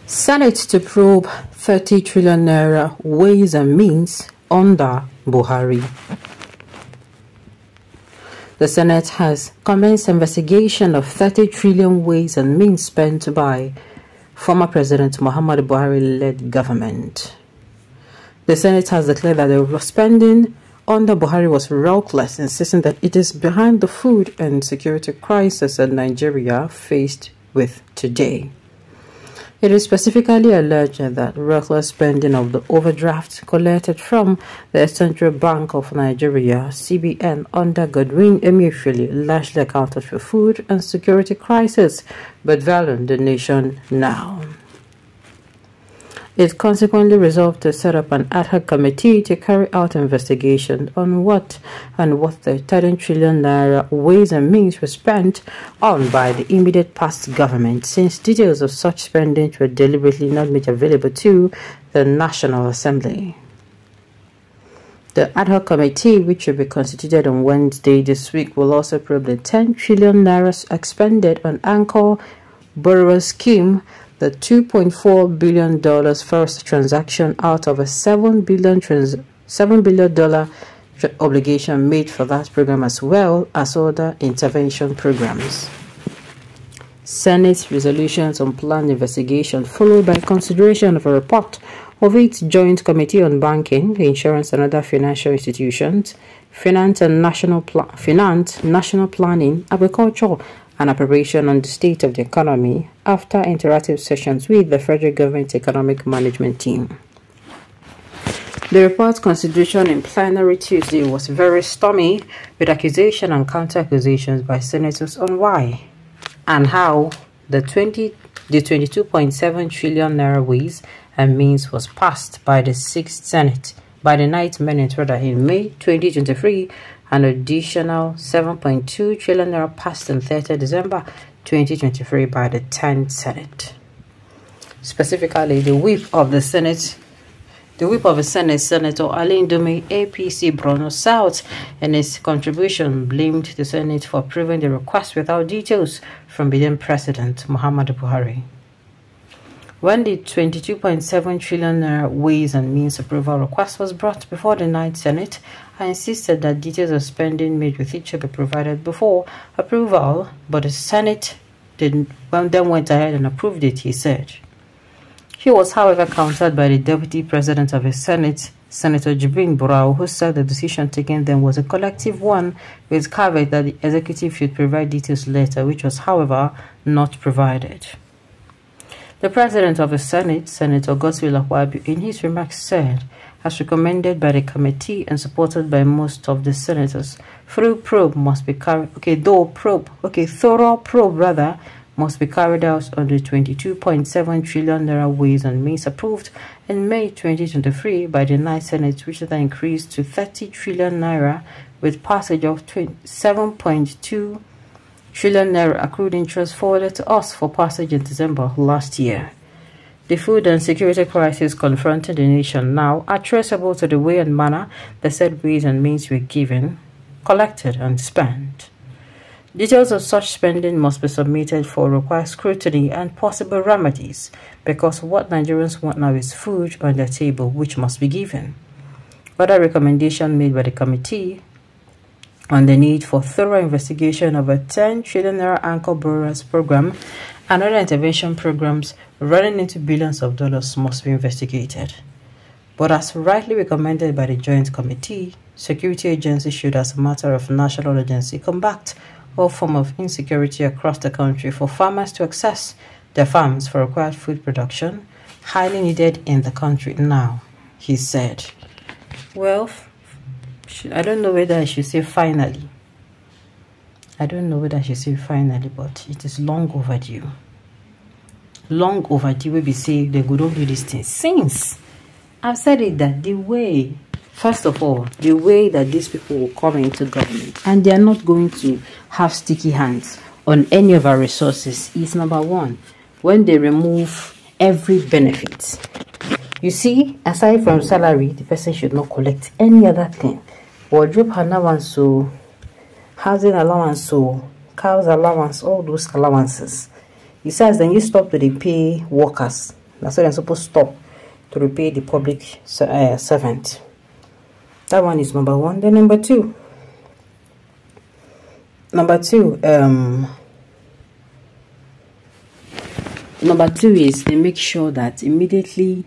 Senate to probe 30 trillion naira ways and means under Buhari. The Senate has commenced investigation of 30 trillion ways and means spent by former President Muhammadu Buhari-led government. The Senate has declared that the spending under Buhari was reckless, insisting that it is behind the food and security crisis that Nigeria faced with today. It is specifically alleged that reckless spending of the overdraft collected from the Central Bank of Nigeria (CBN) under Godwin Emefiele largely accounted for food and security crisis, but valued the nation now. It consequently resolved to set up an ad hoc committee to carry out investigation on what the 30 trillion naira ways and means were spent on by the immediate past government, since details of such spending were deliberately not made available to the National Assembly. The ad hoc committee, which will be constituted on Wednesday this week, will also probe the 10 trillion naira expended on Anchor Borrower Scheme, the $2.4 billion first transaction out of a $7 billion obligation made for that program, as well as other intervention programs. Senate resolutions on planned investigation, followed by consideration of a report of its Joint Committee on Banking, Insurance and Other Financial Institutions, Finance, National Planning, Agriculture, and Appropriation on the state of the economy after interactive sessions with the federal government economic management team. The report's consideration in plenary Tuesday was very stormy, with accusation and counter-accusations by senators on why and how the 22.7 trillion naira ways and means was passed by the 6th Senate, by the 9th Senate in May 2023, an additional 7.2 trillion naira passed on 30 December 2023 by the 10th Senate. Specifically, the whip of the Senate, Senator Alain Dume, APC Borno South, in his contribution blamed the Senate for approving the request without details from then President Muhammadu Buhari. When the 22.7 trillion naira ways and means approval request was brought before the 9th Senate, I insisted that details of spending made with it should be provided before approval, but the Senate then went ahead and approved it, he said. He was, however, countered by the Deputy President of the Senate, Senator Jibrin Burao, who said the decision taken then was a collective one, with caveat that the executive should provide details later, which was, however, not provided. The President of the Senate, Senator Godswill Akpabio, in his remarks said, as recommended by the committee and supported by most of the senators, thorough probe must be carried out on the 22.7 trillion naira ways and means approved in May 2023 by the 9th Senate, which then increased to 30 trillion naira with passage of 7.2 trillion naira accrued interest forwarded to us for passage in December last year. The food and security crisis confronting the nation now are traceable to the way and manner the said ways and means were given, collected, and spent. Details of such spending must be submitted for required scrutiny and possible remedies, because what Nigerians want now is food on their table, which must be given. Other recommendation made by the committee on the need for thorough investigation of a 10 trillion naira Anchor Borrowers program and other intervention programs running into billions of dollars must be investigated. But as rightly recommended by the Joint Committee, security agencies should, as a matter of national urgency, combat all form of insecurity across the country for farmers to access their farms for required food production, highly needed in the country now, he said. Well, I don't know whether I should say finally. But it is long overdue. Long overdue will be saying they could not do this thing. Since I've said it that first of all, the way that these people will come into government and they are not going to have sticky hands on any of our resources is number one, when they remove every benefit. You see, aside from salary, the person should not collect any other thing. Wardrobe allowance, so housing allowance, so cars allowance, all those allowances. Besides, then you stop to pay workers That's why they're supposed to stop to repay the public servant. That one is number one. Then number two, is they make sure that immediately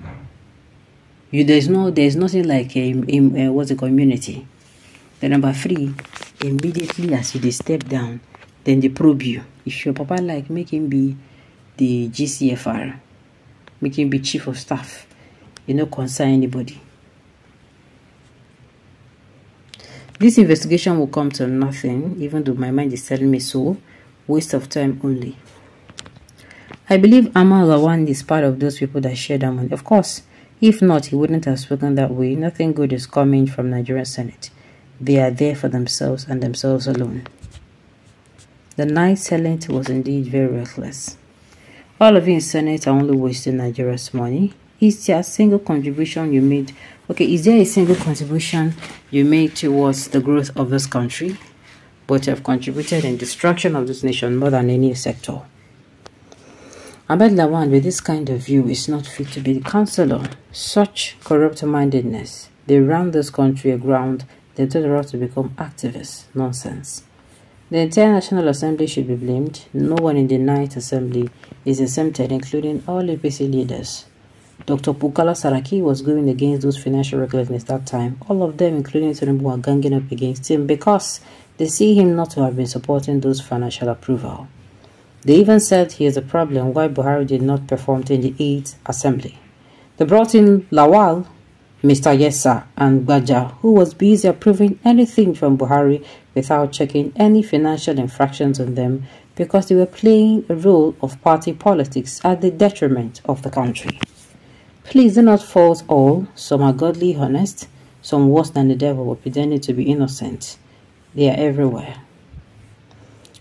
there's nothing like what's a community. Then number three, immediately as you step down, then they probe you. If your papa like, make him be the GCFR, make him be chief of staff, concern anybody. This investigation will come to nothing, even though my mind is telling me so. Waste of time only. I believe Amal Lawan is part of those people that share that money. Of course, if not, he wouldn't have spoken that way. Nothing good is coming from Nigerian Senate. They are there for themselves and themselves alone. The night Senate was indeed very reckless. All of you in Senate are only wasting Nigeria's money. Is there a single contribution you made? Okay, is there a single contribution you made towards the growth of this country? But you have contributed in destruction of this nation more than any sector. Ahmed Lawan, with this kind of view, is not fit to be the councillor. Such corrupt-mindedness. They ran this country aground, they turn around to become activists. Nonsense. The entire National Assembly should be blamed. No one in the Ninth Assembly is exempted, including all APC leaders. Dr. Bukala Saraki was going against those financial recklessness that time. All of them, including Tinubu, are ganging up against him because they see him not to have been supporting those financial approval. They even said he is a problem why Buhari did not perform in the 8th Assembly. They brought in Lawal, Mr. Yesa, and Baja, who was busy approving anything from Buhari without checking any financial infractions on them because they were playing a role of party politics at the detriment of the country. Please do not fault all. Some are godly honest, some worse than the devil were pretending to be innocent. They are everywhere.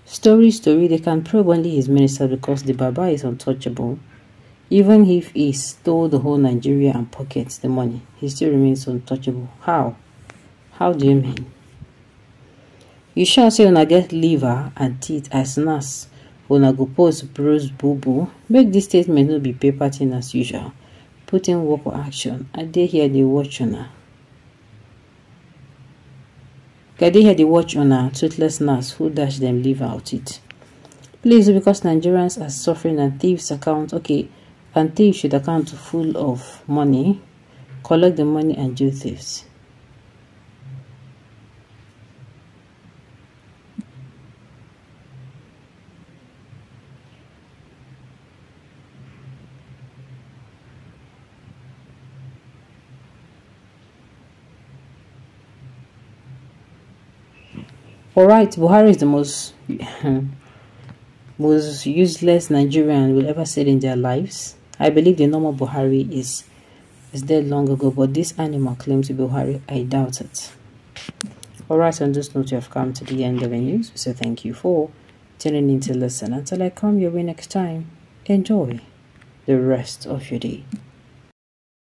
Story, they can probe only his minister because the Baba is untouchable. Even if he stole the whole Nigeria and pockets the money, he still remains untouchable. How? How do you mean? You shall say una get liver and teeth as nas. Una go post bros boo. Make this statement not be paper thing as usual. Put in work or action. I dey here they watch una. I dey here they watch una toothless nas who dash them liver out it. Please, because Nigerians are suffering and thieves account. Okay, and thieves should account full of money. Collect the money and do thieves. Alright, Buhari is the most useless Nigerian will ever see in their lives. I believe the normal Buhari is dead long ago, but this animal claims to be Buhari. I doubt it. Alright, on this note, you have come to the end of the news. So thank you for tuning in to listen. Until I come your way next time, enjoy the rest of your day.